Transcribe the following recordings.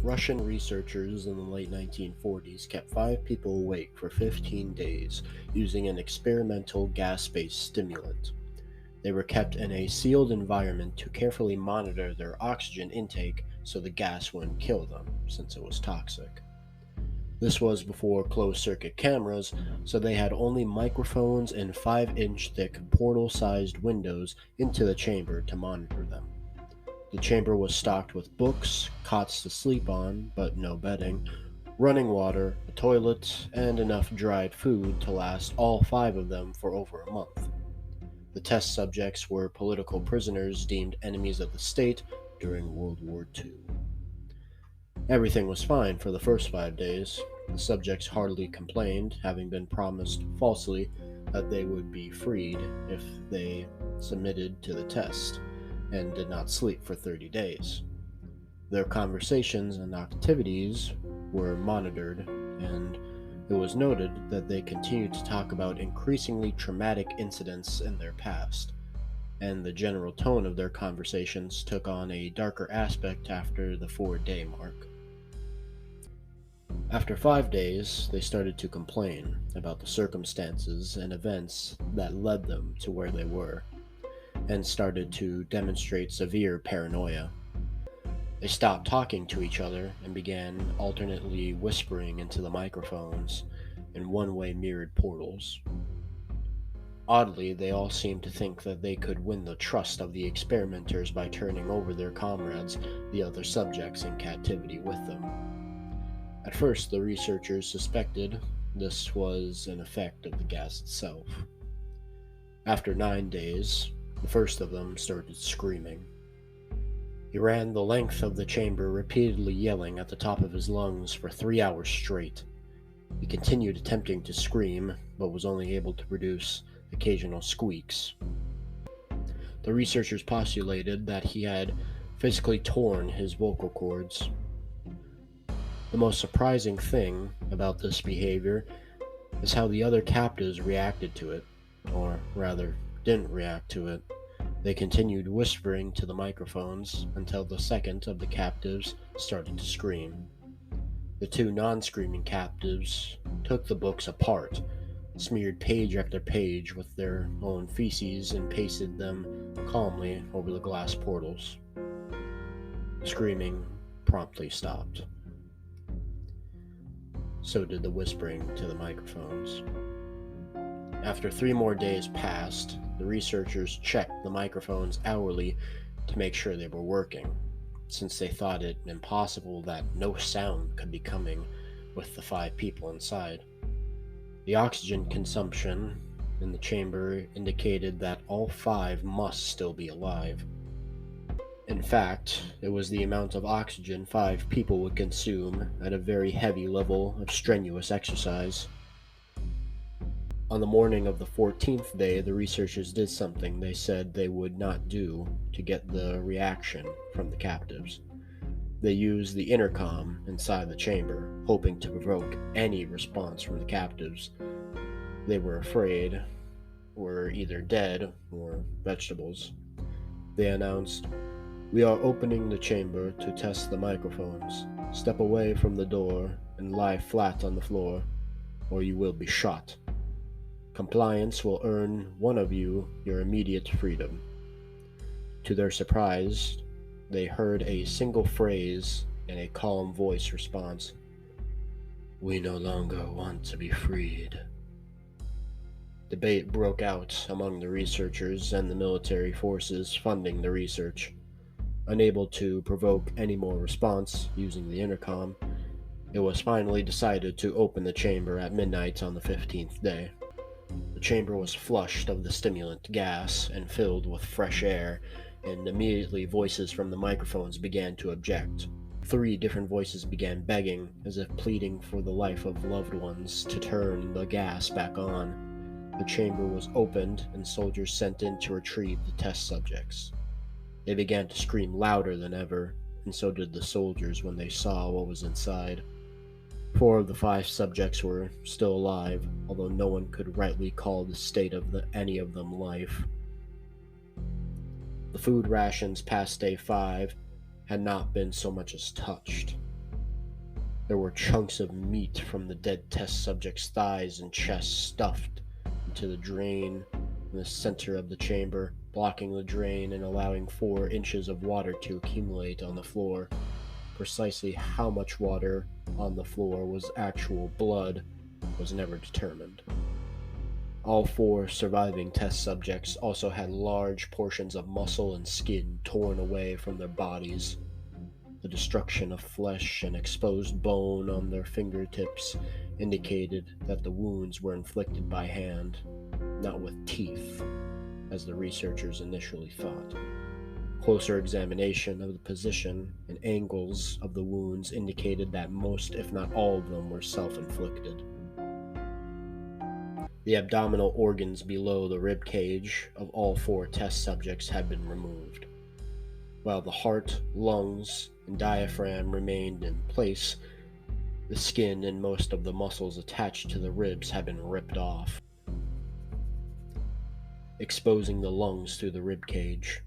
Russian researchers in the late 1940s kept 5 people awake for 15 days using an experimental gas-based stimulant. They were kept in a sealed environment to carefully monitor their oxygen intake so the gas wouldn't kill them, since it was toxic. This was before closed-circuit cameras, so they had only microphones and 5-inch thick portal-sized windows into the chamber to monitor them. The chamber was stocked with books, cots to sleep on, but no bedding, running water, a toilet, and enough dried food to last all 5 of them for over a month. The test subjects were political prisoners deemed enemies of the state during World War II. Everything was fine for the first 5 days. The subjects hardly complained, having been promised falsely that they would be freed if they submitted to the test and did not sleep for 30 days. Their conversations and activities were monitored, and it was noted that they continued to talk about increasingly traumatic incidents in their past, and the general tone of their conversations took on a darker aspect after the 4-day mark. After 5 days, they started to complain about the circumstances and events that led them to where they were, and started to demonstrate severe paranoia. They stopped talking to each other and began alternately whispering into the microphones in one-way mirrored portals. Oddly, they all seemed to think that they could win the trust of the experimenters by turning over their comrades, the other subjects in captivity, with them. At first, the researchers suspected this was an effect of the gas itself. After 9 days, the first of them started screaming. He ran the length of the chamber, repeatedly yelling at the top of his lungs for 3 hours straight. He continued attempting to scream, but was only able to produce occasional squeaks. The researchers postulated that he had physically torn his vocal cords. The most surprising thing about this behavior is how the other captives reacted to it, or rather, didn't react to it. They continued whispering to the microphones until the second of the captives started to scream. The 2 non-screaming captives took the books apart, smeared page after page with their own feces, and pasted them calmly over the glass portals. Screaming promptly stopped. So did the whispering to the microphones. After 3 more days passed, the researchers checked the microphones hourly to make sure they were working, since they thought it impossible that no sound could be coming with the 5 people inside. The oxygen consumption in the chamber indicated that all 5 must still be alive. In fact, it was the amount of oxygen 5 people would consume at a very heavy level of strenuous exercise. On the morning of the 14th day, the researchers did something they said they would not do to get the reaction from the captives. They used the intercom inside the chamber, hoping to provoke any response from the captives. They were afraid were either dead or vegetables. They announced, "We are opening the chamber to test the microphones. Step away from the door and lie flat on the floor, or you will be shot. Compliance will earn one of you your immediate freedom." To their surprise, they heard a single phrase in a calm voice response, "We no longer want to be freed." Debate broke out among the researchers and the military forces funding the research. Unable to provoke any more response using the intercom, it was finally decided to open the chamber at midnight on the 15th day. The chamber was flushed of the stimulant gas and filled with fresh air, and immediately voices from the microphones began to object. 3 different voices began begging, as if pleading for the life of loved ones, to turn the gas back on. The chamber was opened, and soldiers sent in to retrieve the test subjects. They began to scream louder than ever, and so did the soldiers when they saw what was inside. 4 of the 5 subjects were still alive, although no one could rightly call the state of any of them life. The food rations past day 5 had not been so much as touched. There were chunks of meat from the dead test subject's thighs and chest stuffed into the drain in the center of the chamber, blocking the drain and allowing 4 inches of water to accumulate on the floor. Precisely how much water on the floor was actual blood was never determined. All 4 surviving test subjects also had large portions of muscle and skin torn away from their bodies. The destruction of flesh and exposed bone on their fingertips indicated that the wounds were inflicted by hand, not with teeth, as the researchers initially thought. Closer examination of the position and angles of the wounds indicated that most, if not all of them, were self-inflicted. The abdominal organs below the rib cage of all 4 test subjects had been removed. While the heart, lungs, and diaphragm remained in place, the skin and most of the muscles attached to the ribs had been ripped off, exposing the lungs through the rib cage.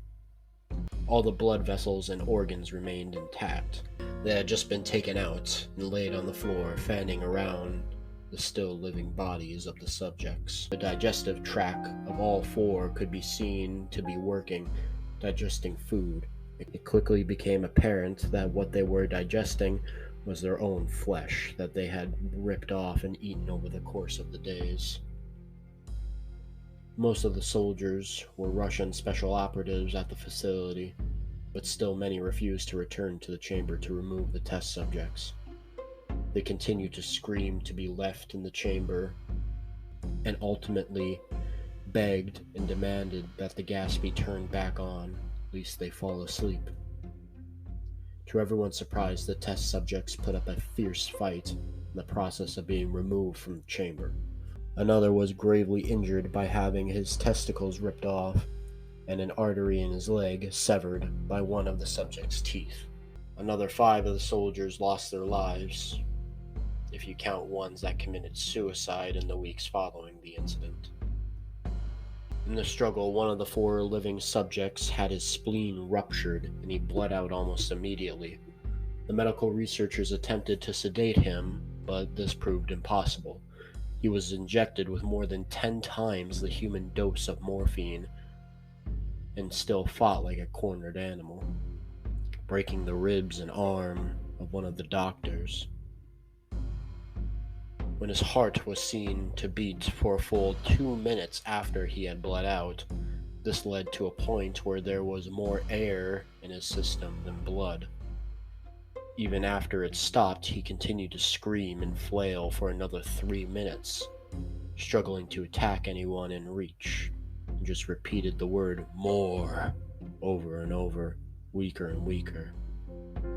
All the blood vessels and organs remained intact. They had just been taken out and laid on the floor, fanning around the still living bodies of the subjects. The digestive tract of all 4 could be seen to be working, digesting food. It quickly became apparent that what they were digesting was their own flesh that they had ripped off and eaten over the course of the days. Most of the soldiers were Russian special operatives at the facility, but still many refused to return to the chamber to remove the test subjects. They continued to scream to be left in the chamber and ultimately begged and demanded that the gas be turned back on, lest they fall asleep. To everyone's surprise, the test subjects put up a fierce fight in the process of being removed from the chamber. Another was gravely injured by having his testicles ripped off and an artery in his leg severed by one of the subject's teeth. Another 5 of the soldiers lost their lives, if you count ones that committed suicide in the weeks following the incident. In the struggle, one of the 4 living subjects had his spleen ruptured and he bled out almost immediately. The medical researchers attempted to sedate him, but this proved impossible. He was injected with more than 10 times the human dose of morphine and still fought like a cornered animal, breaking the ribs and arm of one of the doctors. When his heart was seen to beat for a full 2 minutes after he had bled out, this led to a point where there was more air in his system than blood. Even after it stopped, he continued to scream and flail for another 3 minutes, struggling to attack anyone in reach, and just repeated the word "more" over and over, weaker and weaker,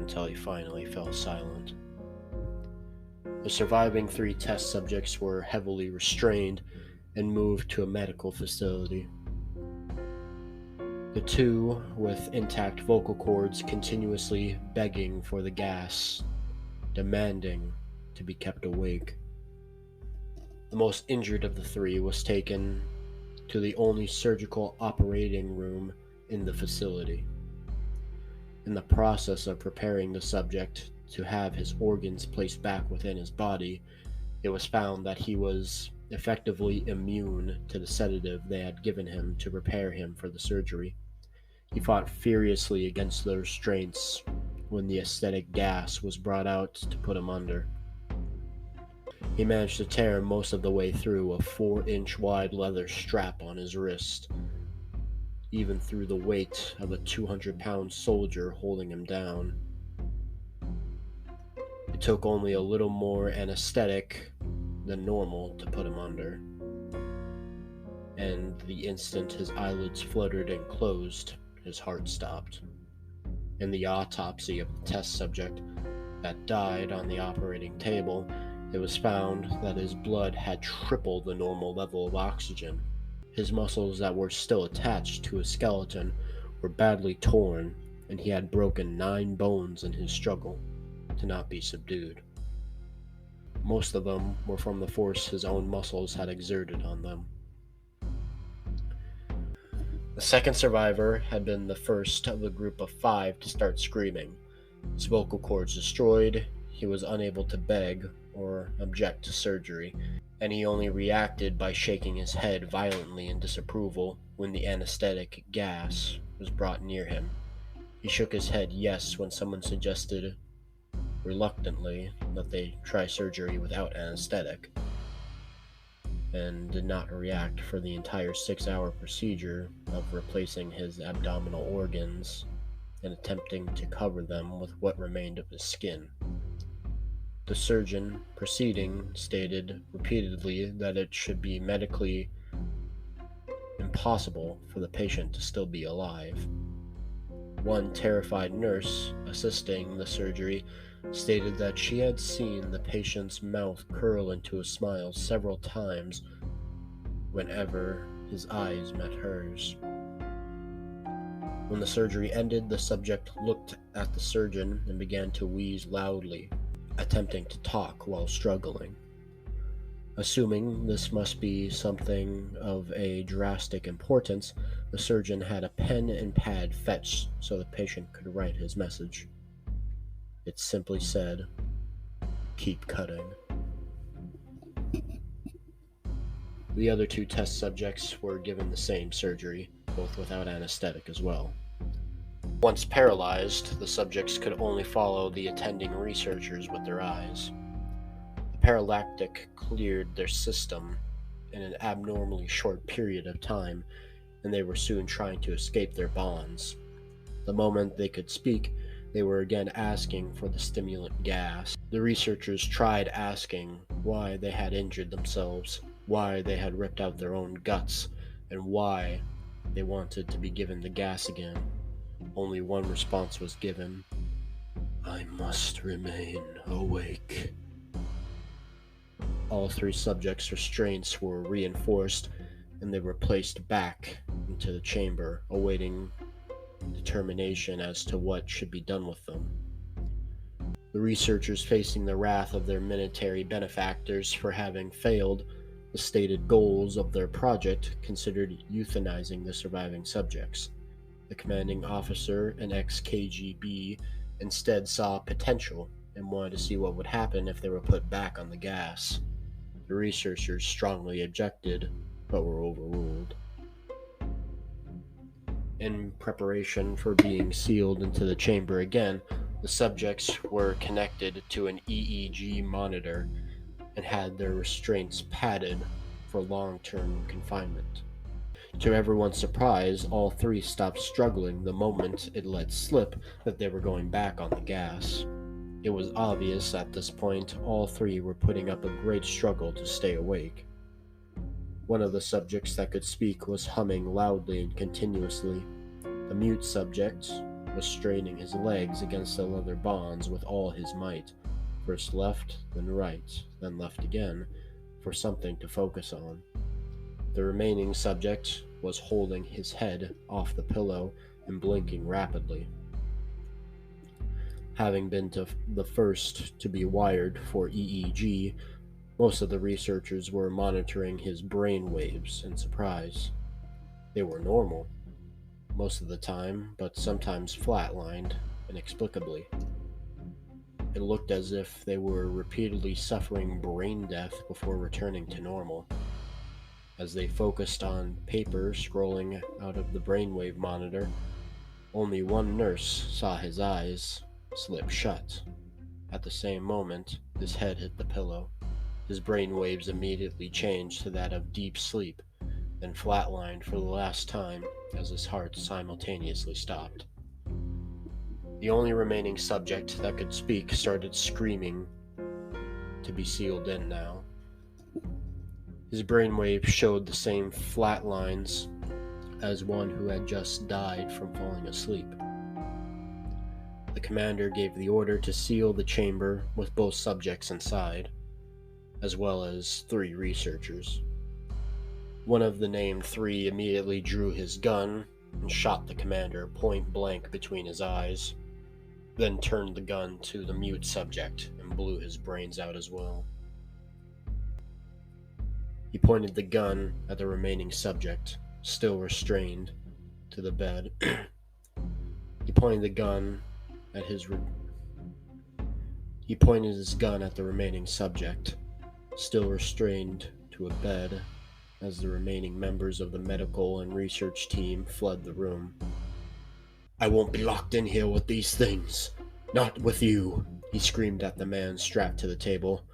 until he finally fell silent. The surviving 3 test subjects were heavily restrained and moved to a medical facility. The 2 with intact vocal cords continuously begging for the gas, demanding to be kept awake. The most injured of the 3 was taken to the only surgical operating room in the facility. In the process of preparing the subject to have his organs placed back within his body, it was found that he was effectively immune to the sedative they had given him to prepare him for the surgery. He fought furiously against the restraints when the anesthetic gas was brought out to put him under. He managed to tear most of the way through a 4-inch wide leather strap on his wrist, even through the weight of a 200-pound soldier holding him down. It took only a little more anesthetic than normal to put him under, and the instant his eyelids fluttered and closed, his heart stopped. In the autopsy of the test subject that died on the operating table, it was found that his blood had tripled the normal level of oxygen. His muscles that were still attached to his skeleton were badly torn, and he had broken 9 bones in his struggle to not be subdued. Most of them were from the force his own muscles had exerted on them. The second survivor had been the first of the group of 5 to start screaming. His vocal cords destroyed, he was unable to beg or object to surgery, and he only reacted by shaking his head violently in disapproval when the anesthetic gas was brought near him. He shook his head yes when someone suggested reluctantly that they try surgery without anesthetic, and did not react for the entire 6-hour procedure of replacing his abdominal organs and attempting to cover them with what remained of his skin. The surgeon proceeding stated repeatedly that it should be medically impossible for the patient to still be alive. One terrified nurse assisting the surgery stated that she had seen the patient's mouth curl into a smile several times whenever his eyes met hers. When the surgery ended, the subject looked at the surgeon and began to wheeze loudly, attempting to talk while struggling. Assuming this must be something of a drastic importance, the surgeon had a pen and pad fetched so the patient could write his message. It simply said, "Keep cutting." The other two test subjects were given the same surgery, both without anesthetic as well. Once paralyzed, the subjects could only follow the attending researchers with their eyes. The paralactic cleared their system in an abnormally short period of time, and they were soon trying to escape their bonds. The moment they could speak, they were again asking for the stimulant gas. The researchers tried asking why they had injured themselves, why they had ripped out their own guts, and why they wanted to be given the gas again. Only one response was given: "I must remain awake." All three subjects' restraints were reinforced, and they were placed back into the chamber, awaiting determination as to what should be done with them. The researchers, facing the wrath of their military benefactors for having failed the stated goals of their project, considered euthanizing the surviving subjects. The commanding officer, an ex-KGB, instead saw potential and wanted to see what would happen if they were put back on the gas. The researchers strongly objected, but were overruled. In preparation for being sealed into the chamber again, the subjects were connected to an EEG monitor and had their restraints padded for long-term confinement. To everyone's surprise, all three stopped struggling the moment it let slip that they were going back on the gas. It was obvious at this point all three were putting up a great struggle to stay awake. One of the subjects that could speak was humming loudly and continuously. The mute subject was straining his legs against the leather bonds with all his might, first left, then right, then left again, for something to focus on. The remaining subject was holding his head off the pillow and blinking rapidly. Having been the first to be wired for EEG, most of the researchers were monitoring his brain waves in surprise. They were normal, most of the time, but sometimes flatlined inexplicably. It looked as if they were repeatedly suffering brain death before returning to normal. As they focused on paper scrolling out of the brainwave monitor, only one nurse saw his eyes slip shut. At the same moment, his head hit the pillow. His brainwaves immediately changed to that of deep sleep, then flatlined for the last time as his heart simultaneously stopped. The only remaining subject that could speak started screaming to be sealed in now. His brainwave showed the same flat lines as one who had just died from falling asleep. The commander gave the order to seal the chamber with both subjects inside, as well as 3 researchers. One of the named 3 immediately drew his gun and shot the commander point blank between his eyes, then turned the gun to the mute subject and blew his brains out as well. He pointed the gun at the remaining subject, still restrained, to the bed. He pointed the gun at his He pointed his gun at the remaining subject, still restrained to a bed, as the remaining members of the medical and research team fled the room. "I won't be locked in here with these things. Not with you," he screamed at the man strapped to the table.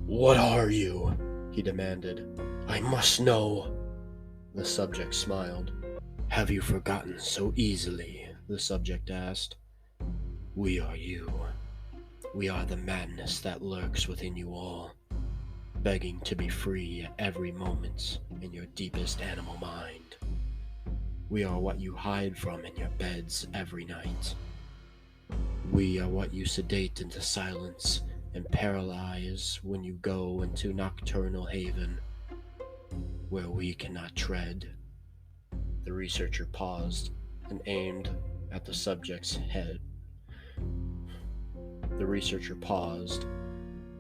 "What are you?" he demanded. "I must know." The subject smiled. "Have you forgotten so easily?" the subject asked. "We are you. We are the madness that lurks within you all, begging to be free at every moment in your deepest animal mind. We are what you hide from in your beds every night. We are what you sedate into silence and paralyze when you go into nocturnal haven, where we cannot tread." The researcher paused and aimed at the subject's head. The researcher paused,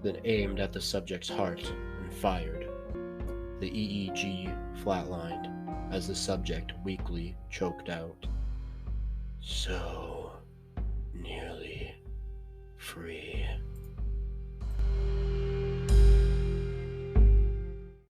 then aimed at the subject's heart and fired. The EEG flatlined as the subject weakly choked out, "So nearly free."